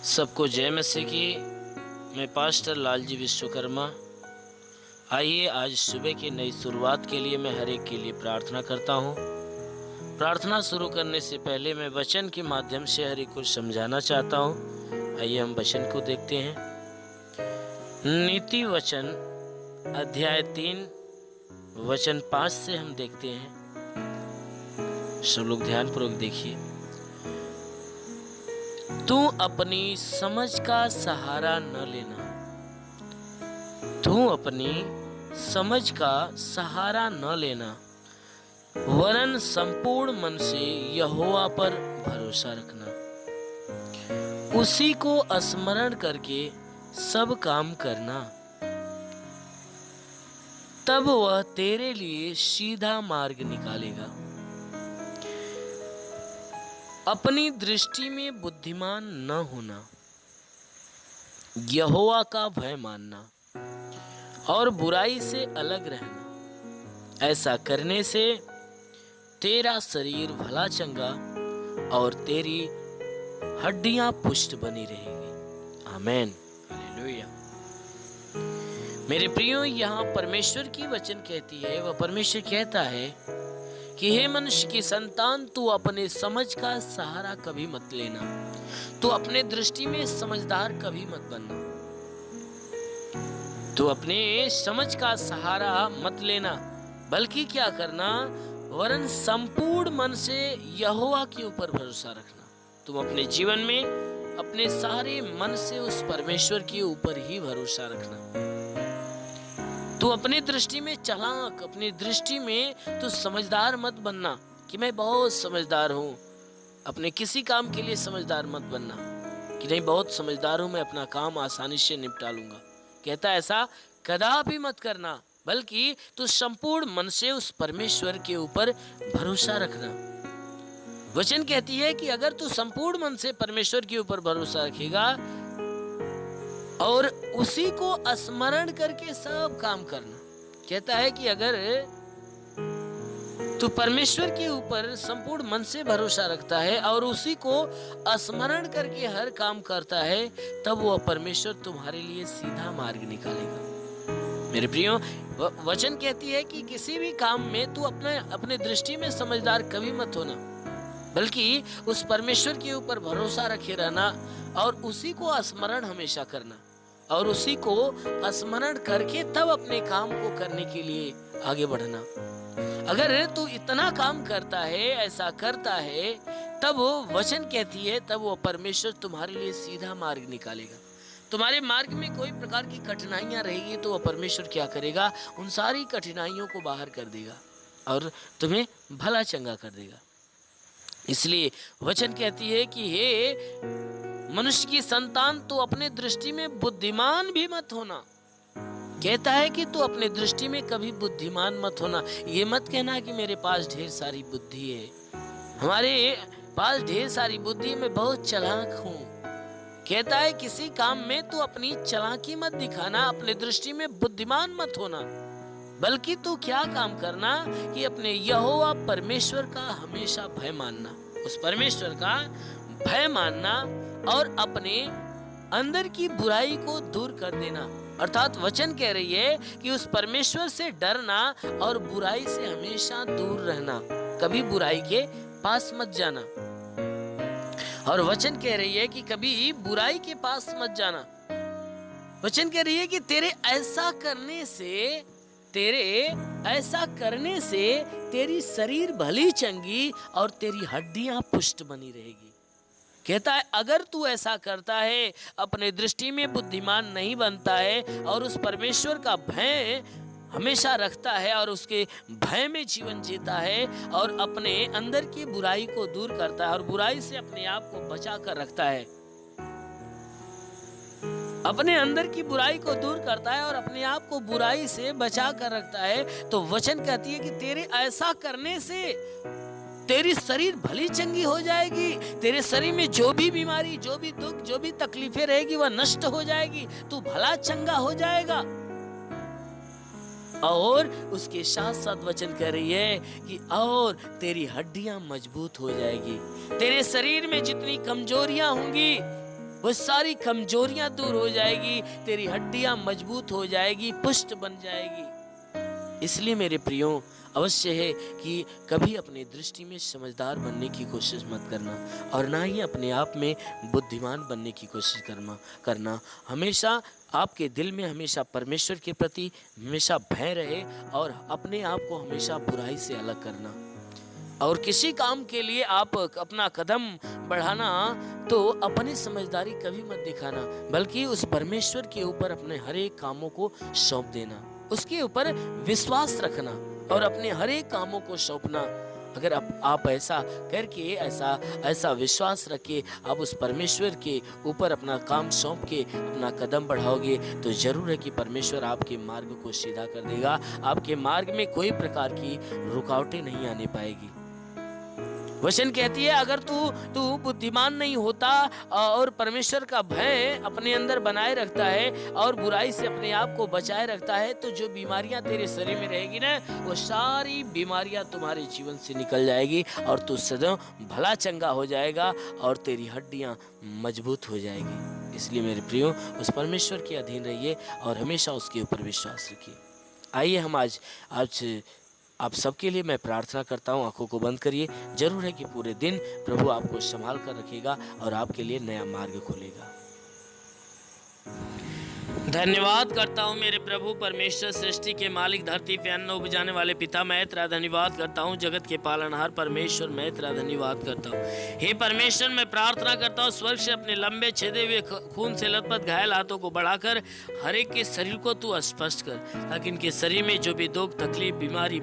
सबको जय मसीह की। मैं पास्टर लालजी विश्वकर्मा। आइए आज सुबह की नई शुरुआत के लिए मैं हर एक के लिए प्रार्थना करता हूँ। प्रार्थना शुरू करने से पहले मैं वचन के माध्यम से हर एक को समझाना चाहता हूँ। आइए हम वचन को देखते हैं। नीति वचन अध्याय 3 वचन 5 से हम देखते हैं। सब लोग ध्यानपूर्वक देखिए। तू अपनी समझ का सहारा न लेना। तू अपनी समझ का सहारा न लेना, वरन संपूर्ण मन से यहोवा पर भरोसा रखना। उसी को स्मरण करके सब काम करना, तब वह तेरे लिए सीधा मार्ग निकालेगा। अपनी दृष्टि में बुद्धिमान न होना, यहोवा का भय मानना और बुराई से अलग रहना। ऐसा करने से तेरा शरीर भला चंगा और तेरी हड्डियां पुष्ट बनी रहेगी। आमीन, हालेलुया। मेरे प्रियो, यहाँ परमेश्वर की वचन कहती है, वह परमेश्वर कहता है कि हे मनुष्य की संतान, तू अपने समझ का सहारा कभी मत लेना। तू अपने दृष्टि में समझदार कभी मत बनना। तू अपने समझ का सहारा मत लेना, बल्कि क्या करना, वरन संपूर्ण मन से यहोवा के ऊपर भरोसा रखना। तुम अपने जीवन में अपने सारे मन से उस परमेश्वर के ऊपर ही भरोसा रखना। तू अपनी दृष्टि में चालाक, अपनी दृष्टि में तू समझदार मत बनना कि मैं बहुत समझदार हूँ। अपने किसी काम के लिए समझदार मत बनना कि नहीं, बहुत समझदार हूँ, मैं अपना काम आसानी से निपटा लूंगा। कहता ऐसा कदापि मत करना, बल्कि तू संपूर्ण मन से उस परमेश्वर के ऊपर भरोसा रखना। वचन कहती है कि अगर तू संपूर्ण मन से परमेश्वर के ऊपर भरोसा रखेगा और उसी को स्मरण करके सब काम करना। कहता है कि अगर तू परमेश्वर के ऊपर संपूर्ण मन से भरोसा रखता है और उसी को स्मरण करके हर काम करता है, तब वह परमेश्वर तुम्हारे लिए सीधा मार्ग निकालेगा। मेरे प्रियो, वचन कहती है कि किसी भी काम में तू अपने दृष्टि में समझदार कभी मत होना, बल्कि उस परमेश्वर के ऊपर भरोसा रखे रहना और उसी को स्मरण हमेशा करना और उसी को स्मरण करके तब अपने काम को करने के लिए आगे बढ़ना। अगर तू इतना काम करता है, ऐसा करता है, तब वो वचन कहती है, तब वो परमेश्वर तुम्हारे लिए सीधा मार्ग निकालेगा। तुम्हारे मार्ग में कोई प्रकार की कठिनाइयां रहेगी तो वह परमेश्वर क्या करेगा, उन सारी कठिनाइयों को बाहर कर देगा और तुम्हें भला चंगा कर देगा। इसलिए वचन कहती है कि हे मनुष्य की संतान, तू अपने दृष्टि में बुद्धिमान भी मत होना। कहता है कि तू अपने दृष्टि में कभी बुद्धिमान मत होना। ये मत कहना कि मेरे पास ढेर सारी बुद्धि है, हमारे पास ढेर सारी बुद्धि, मैं बहुत चालाक हूँ। कहता है किसी काम में तू अपनी चालाकी मत दिखाना, अपने दृष्टि में बुद्धिमान मत होना, बल्कि तू क्या काम करना कि अपने यहोवा परमेश्वर का हमेशा भय मानना, उस परमेश्वर का भय मानना और अपने अंदर की बुराई को दूर कर देना। अर्थात वचन कह रही है कि उस परमेश्वर से डरना और बुराई से हमेशा दूर रहना, कभी बुराई के पास मत जाना। और वचन कह रही है कि कभी बुराई के पास मत जाना। वचन कह रही है कि तेरे ऐसा करने से तेरी शरीर भली चंगी और तेरी हड्डियां पुष्ट बनी रहेगी। कहता है अगर तू ऐसा करता है, अपने दृष्टि में बुद्धिमान नहीं बनता है और उस परमेश्वर का भय हमेशा रखता है और उसके भय में जीवन जीता है और अपने अंदर की बुराई को दूर करता है और बुराई से अपने आप को बचा कर रखता है, अपने अंदर की बुराई को दूर करता है और अपने आप को बुराई से बचा कर रखता है, तो वचन कहती है कि तेरे ऐसा करने से तेरी शरीर भली चंगी हो जाएगी। तेरे शरीर में जो भी बीमारी, जो भी दुख, जो भी तकलीफें रहेगी वह नष्ट हो जाएगी। तू भला चंगा हो जाएगा। और उसके साथ साथ वचन कह रही है कि और तेरी हड्डियां मजबूत हो जाएगी। तेरे शरीर में जितनी कमजोरियां होंगी वो सारी कमजोरियां दूर हो जाएगी, तेरी हड्डियां मजबूत हो जाएगी, पुष्ट बन जाएगी। इसलिए मेरे प्रियो, अवश्य है कि कभी अपनी दृष्टि में समझदार बनने की कोशिश मत करना और ना ही अपने आप में बुद्धिमान बनने की कोशिश करना। हमेशा आपके दिल में हमेशा परमेश्वर के प्रति हमेशा भय रहे और अपने आप को हमेशा बुराई से अलग करना। और किसी काम के लिए आप अपना कदम बढ़ाना तो अपनी समझदारी कभी मत दिखाना, बल्कि उस परमेश्वर के ऊपर अपने हर एक कामों को सौंप देना, उसके ऊपर विश्वास रखना और अपने हर एक कामों को सौंपना। अगर आप ऐसा करके ऐसा विश्वास रख के आप उस परमेश्वर के ऊपर अपना काम सौंप के अपना कदम बढ़ाओगे तो जरूर है कि परमेश्वर आपके मार्ग को सीधा कर देगा। आपके मार्ग में कोई प्रकार की रुकावटें नहीं आने पाएगी। वचन कहती है, अगर तू बुद्धिमान नहीं होता और परमेश्वर का भय अपने अंदर बनाए रखता है और बुराई से अपने आप को बचाए रखता है, तो जो बीमारियां तेरे शरीर में रहेगी ना, वो सारी बीमारियां तुम्हारे जीवन से निकल जाएगी और तू सदैव भला चंगा हो जाएगा और तेरी हड्डियां मजबूत हो जाएगी। इसलिए मेरे प्रियो, उस परमेश्वर के अधीन रहिए और हमेशा उसके ऊपर विश्वास रखिए। आइए हम आज आप सबके लिए मैं प्रार्थना करता हूँ। आंखों को बंद करिए। जरूर है कि पूरे दिन प्रभु आपको संभाल कर रखेगा और आपके लिए नया मार्ग खोलेगा। धन्यवाद करता हूँ मेरे प्रभु परमेश्वर, सृष्टि के मालिक, धरती पे अन्न उपजाने वाले पिता, मैं तेरा धन्यवाद करता हूँ। जगत के पालनहार परमेश्वर, मैं तेरा धन्यवाद करता हूँ। हे परमेश्वर, मैं प्रार्थना करता हूँ स्वर्ग से अपने लंबे छेदे हुए खून से लथपथ घायल हाथों को बढ़ाकर हर एक के शरीर को तू स्पष्ट कर, ताकि इनके शरीर में जो भी दुख, तकलीफ, बीमारी,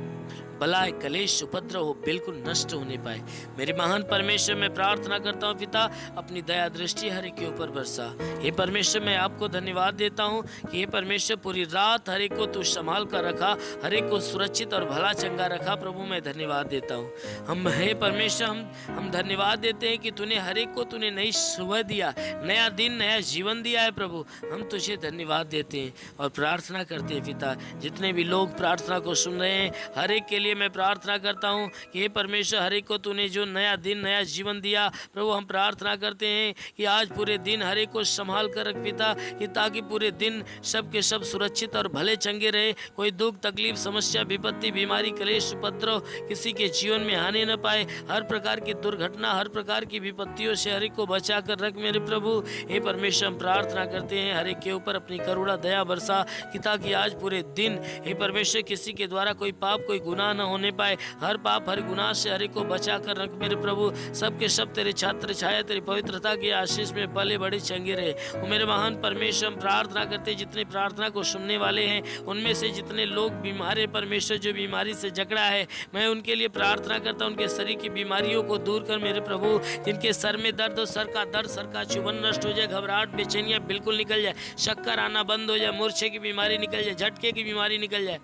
बलाय, कलेश, उपद्रव हो, बिल्कुल नष्ट होने पाए। मेरे महान परमेश्वर, मैं प्रार्थना करता हूँ पिता, अपनी दया दृष्टि हर एक के ऊपर बरसा। हे परमेश्वर, मैं आपको धन्यवाद देता हूँ कि हे परमेश्वर, पूरी रात हर एक को तू संभाल कर रखा, हर एक को सुरक्षित और भला चंगा रखा। प्रभु मैं धन्यवाद देता हूँ। हे परमेश्वर, हम धन्यवाद देते हैं कि तूने हर एक को तूने नई सुबह दिया, नया दिन, नया जीवन दिया है। प्रभु हम तुझे धन्यवाद देते हैं और प्रार्थना करते हैं पिता, जितने भी लोग प्रार्थना को सुन रहे हैं, हर एक के लिए मैं प्रार्थना करता हूं कि हे परमेश्वर, हर एक को तूने जो नया दिन, नया जीवन दिया, प्रभु हम प्रार्थना करते हैं कि आज पूरे दिन हर एक को संभाल कर रख पिता, कि ताकि पूरे दिन सब के सब सुरक्षित और भले चंगे रहे। कोई दुख, तकलीफ, समस्या, विपत्ति, बीमारी, क्लेश, उपद्रव किसी के जीवन में आने न पाए। हर प्रकार की दुर्घटना, हर प्रकार की विपत्तियों से हर एक को बचा कर रख मेरे प्रभु। हे परमेश्वर, हम प्रार्थना करते हैं हर एक के ऊपर अपनी करुणा दया बरसा, कि ताकि आज पूरे दिन हे परमेश्वर किसी के द्वारा कोई पाप, कोई गुनाह न होने पाए। हर पाप, हर गुनाह से हर एक को बचा कर रख मेरे प्रभु। सबके सब तेरे छात्र छाया, तेरी पवित्रता की आशीष में पले बड़े चंगे रहे। वो मेरे महान परमेश्वर, हम प्रार्थना करते जितने प्रार्थना को सुनने वाले हैं, उनमें से जितने लोग बीमार है परमेश्वर, जो बीमारी से जकड़ा है, मैं उनके लिए प्रार्थना करता हूँ, उनके शरीर की बीमारियों को दूर कर मेरे प्रभु। जिनके सर में दर्द हो, सर का दर्द, सर का चुभन नष्ट हो जाए, घबराहट, बेचैनियाँ बिल्कुल निकल जाए, चक्कर आना बंद हो जाए, मूर्छे की बीमारी निकल जाए, झटके की बीमारी निकल जाए,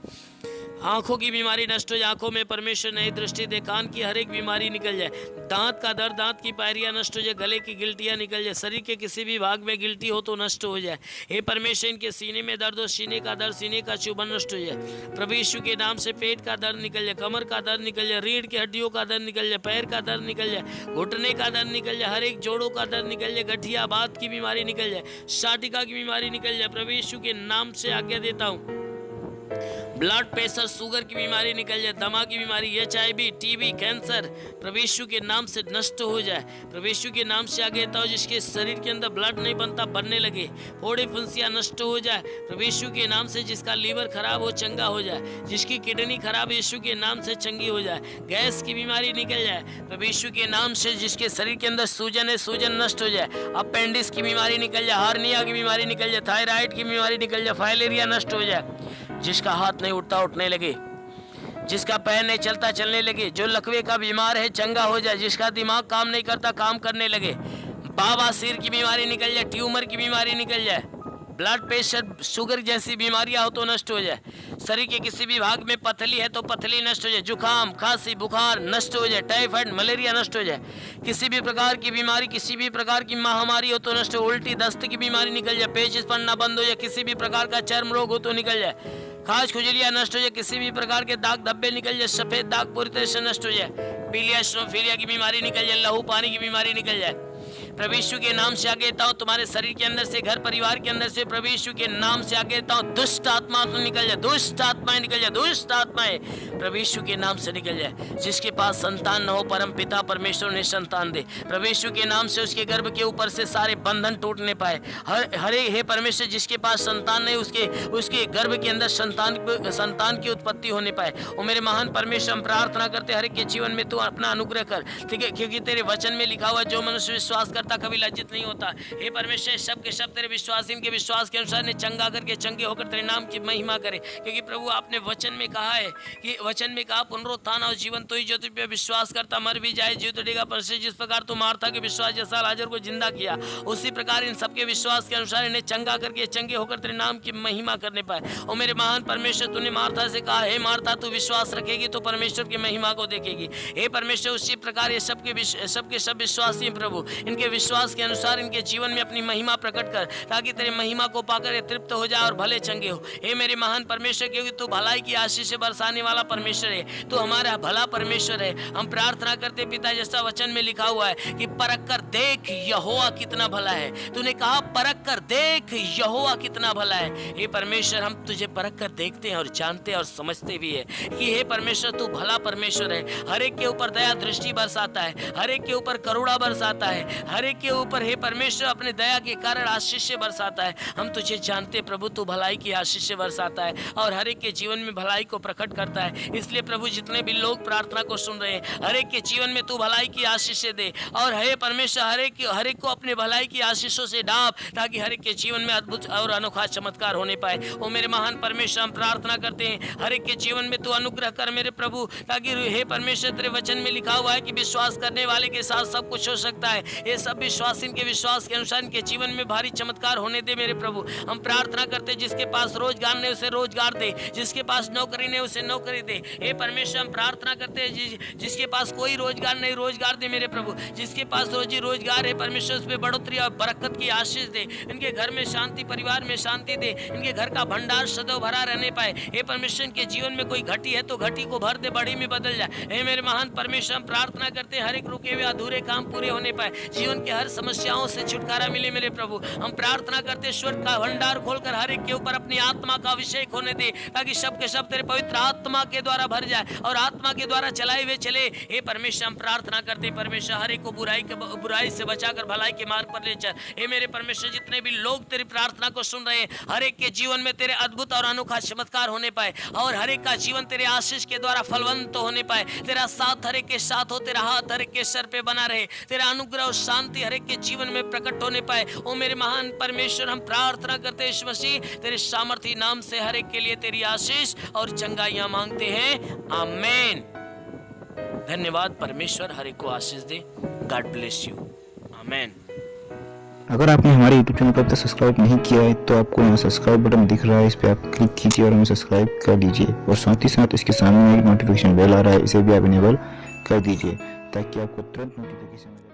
आंखों की बीमारी नष्ट हो जाए, आंखों में परमेश्वर नई दृष्टि दे, कान की हर एक बीमारी निकल जाए, दांत का दर्द, दांत की पायरियां नष्ट हो जाए, गले की गिल्टियां निकल जाए, शरीर के किसी भी भाग में गिल्टी हो तो नष्ट हो जाए। हे परमेश्वर, इनके सीने में दर्द हो, सीने का दर्द, सीने का चुभन नष्ट हो जाए। प्रभु यीशु के नाम से पेट का दर्द निकल जाए, कमर का दर्द निकल जाए, रीढ़ की हड्डियों का दर्द निकल जाए, पैर का दर्द निकल जाए, घुटने का दर्द निकल जाए, हर एक जोड़ों का दर्द निकल जाए, गठिया बात की बीमारी निकल जाए, साटिका की बीमारी निकल जाए। प्रभु यीशु के नाम से आज्ञा देता हूँ, ब्लड प्रेशर, शुगर की बीमारी निकल जाए, दमा की बीमारी, HIV, TB, कैंसर प्रभु यीशु के नाम से नष्ट हो जाए। प्रभु यीशु के नाम से आगे देता हूँ, जिसके शरीर के अंदर ब्लड नहीं बनता, बनने लगे, फोड़े फुंसियाँ नष्ट हो जाए। प्रभु यीशु के नाम से जिसका लीवर खराब हो चंगा हो जाए, जिसकी किडनी खराब यीशु के नाम से चंगी हो जाए, गैस की बीमारी निकल जाए। प्रभु यीशु के नाम से जिसके शरीर के अंदर सूजन है, सूजन नष्ट हो जाए, अपेंडिक्स की बीमारी निकल जाए, हार्निया की बीमारी निकल जाए, थायराइड की बीमारी निकल जाए, फाइलेरिया नष्ट हो जाए, जिसका हाथ नहीं उठता उठने लगे, जिसका पैर नहीं चलता चलने लगे, जो लकवे का बीमार है चंगा हो जाए, जिसका दिमाग काम नहीं करता काम करने लगे, बवासीर की बीमारी निकल जाए, ट्यूमर की बीमारी निकल जाए, ब्लड प्रेशर, शुगर जैसी बीमारियां हो तो नष्ट हो जाए, शरीर के किसी भी भाग में पथली है तो पथली नष्ट हो जाए, जुकाम, खांसी, बुखार नष्ट हो जाए, टाइफाइड, मलेरिया नष्ट हो जाए, किसी भी प्रकार की बीमारी, किसी भी प्रकार की महामारी हो तो नष्ट हो, उल्टी दस्त की बीमारी निकल जाए, पेचिश पड़ना बंद हो जाए, किसी भी प्रकार का चर्म रोग हो तो निकल जाए, खाज खुजलियाँ नष्ट हो जाए, किसी भी प्रकार के दाग धब्बे निकल जाए, सफेद दाग पूरी तरह से नष्ट हो जाए, पीलिया, स्नोफीलिया की बीमारी निकल जाए, लहू पानी की बीमारी निकल जाए, प्रभु यीशु के नाम से आगे देता हूँ, तुम्हारे शरीर के अंदर से, घर परिवार के अंदर से प्रभु यीशु के नाम से आगे देता हूँ, दुष्ट आत्मा तो निकल जाए, दुष्ट आत्माएं निकल जाए, दुष्ट आत्माएं प्रभु यीशु के नाम से निकल जाए। जिसके पास संतान न हो, परम पिता परमेश्वर ने संतान दे प्रभु यीशु के नाम से, उसके गर्भ के ऊपर से सारे बंधन टूटने पाए। हरे हे परमेश्वर, जिसके पास संतान नहीं, उसके गर्भ के अंदर संतान की उत्पत्ति होने पाए। और मेरे महान परमेश्वर, हम प्रार्थना करते हर एक के जीवन में तू अपना अनुग्रह कर, ठीक है, क्योंकि तेरे वचन में लिखा हुआ, जो मनुष्य विश्वास करता कभी लज्जित नहीं होता। हे परमेश्वर, सब के सब तेरे विश्वासी के विश्वास के अनुसार ने चंगा करके चंगे होकर तेरे नाम की महिमा करे। क्योंकि प्रभु आपने वचन में कहा है कि वचन में कहा, पुनरुत्थान और जीवन तो ही जो तुझ पे विश्वास करता मर भी जाए जीव तो देगा। परमेश्वर, जिस प्रकार तू मार्था के विश्वास जैसा लाजर को जिंदा किया, उसी प्रकार इन सबके विश्वास के अनुसार इन्हें चंगा करके चंगे होकर तेरे नाम की महिमा करने पाए। और मेरे महान परमेश्वर, तूने मार्था से कहा, हे मार्था, तू विश्वास रखेगी तो परमेश्वर की महिमा को देखेगी। हे परमेश्वर, उसी प्रकार ये सबके सब विश्वासी हैं प्रभु, इनके विश्वास के अनुसार इनके जीवन में अपनी महिमा प्रकट कर, ताकि तेरे महिमा को पाकर ये तृप्त हो जाए और भले चंगे हो। हे मेरे महान परमेश्वर, क्योंकि तू भलाई की आशीष से बरसाने वाला परमेश्वर है, तू हमारा भला परमेश्वर है। हम प्रार्थना करते पिता, जैसा वचन में लिखा हुआ है कि परख कर देख यहोवा कितना भला है। तूने कहा परख कर देख यहोवा कितना भला है। हे परमेश्वर, हम तुझे परख कर देखते हैं और जानते हैं और समझते भी है कि हे परमेश्वर, तू भला परमेश्वर है। हर एक के ऊपर दया दृष्टि बरसाता है, हर एक के ऊपर करुणा बरसाता है, हर एक के ऊपर हे परमेश्वर अपने दया के कारण आशीष से बरसाता है। हम तुझे जानते प्रभु, तू भलाई की आशीष से बरसाता है और हर एक के जीवन में भलाई को प्रकट करता है। इसलिए प्रभु, जितने भी लोग प्रार्थना को सुन रहे हैं, हर एक के जीवन में तू भलाई की आशीष से दे। और हे परमेश्वर, हर एक को अपने भलाई की आशीषों से ढाप, ताकि हर एक के जीवन में अद्भुत और अनोखा चमत्कार होने पाए। ओ मेरे महान परमेश्वर, हम प्रार्थना करते हैं हर एक के जीवन में तू अनुग्रह कर मेरे प्रभु, ताकि हे परमेश्वर, तेरे वचन में लिखा हुआ है कि विश्वास करने वाले के साथ सब कुछ हो सकता है। ये सब विश्वासी के विश्वास के अनुसार इनके जीवन में भारी चमत्कार होने दे मेरे प्रभु। हम प्रार्थना करते, जिसके पास रोजगार नहीं उसे रोजगार दे, जिसके पास नौकरी नहीं उसे नौकरी दे। हे परमेश्वर, हम प्रार्थना करते हैं जिसके पास कोई रोजगार नहीं, रोजगार दे मेरे प्रभु। जिसके पास रोजी रोजगार है परमेश्वर, उस पर बढ़ोतरी और बरकत की आशीष दे। इनके घर में शांति, परिवार में शांति दे, इनके घर का भंडार सदैव भरा रहने पाए। हे परमेश्वर, इनके जीवन में कोई घटी है तो घटी को भर दे, बड़ी में बदल जाए। हे मेरे महान परमेश्वर, हम प्रार्थना करते हैं हर एक रुके हुए अधूरे काम पूरे होने पाए, जीवन के हर समस्याओं से छुटकारा मिले मेरे प्रभु। हम प्रार्थना करते हैं स्वर्ग का भंडार खोलकर हर एक के ऊपर अपनी आत्मा का अभिषेक होने दे, ताकि सब के सब तेरे पवित्र आत्मा के द्वारा भर जाए और आत्मा के द्वारा चलाए हुए चले। हे परमेश्वर, हम प्रार्थना करते हैं परमेश्वर, हर एक को बुराई से बचाकर भलाई के मार्ग पर ले चल। हे मेरे परमेश्वर, जितने भी लोग तेरी प्रार्थना को सुन रहे हैं, हर एक के जीवन में तेरे अद्भुत और अनोखा चमत्कार होने पाए और हर एक का जीवन तेरे आशीष के द्वारा फलवंत होने पाए। तेरा साथ हर एक के साथ हो, तेरा हाथ हर एक के सर पे बना रहे, तेरा अनुग्रह और शांति हर एक के जीवन में प्रकट होने पाए। ओ मेरे महान परमेश्वर, हम प्रार्थना करते हैं यीशु मसीह, तेरे सामर्थी नाम से हर एक के लिए तेरी आशीष और चंगाइयां मांगते हैं, आमीन। धन्यवाद परमेश्वर, हर एक को आशीष दे। गॉड ब्लेस यू, आमीन। अगर आपने हमारे YouTube चैनल को अब तक सब्सक्राइब नहीं किया है तो आपको यहाँ सब्सक्राइब बटन दिख रहा है, इस पर आप क्लिक कीजिए और हमें सब्सक्राइब कर लीजिए। और साथ ही साथ इसके सामने एक नोटिफिकेशन बेल आ रहा है, इसे भी आप इनेबल कर दीजिए ताकि आपको तुरंत नोटिफिकेशन मिले।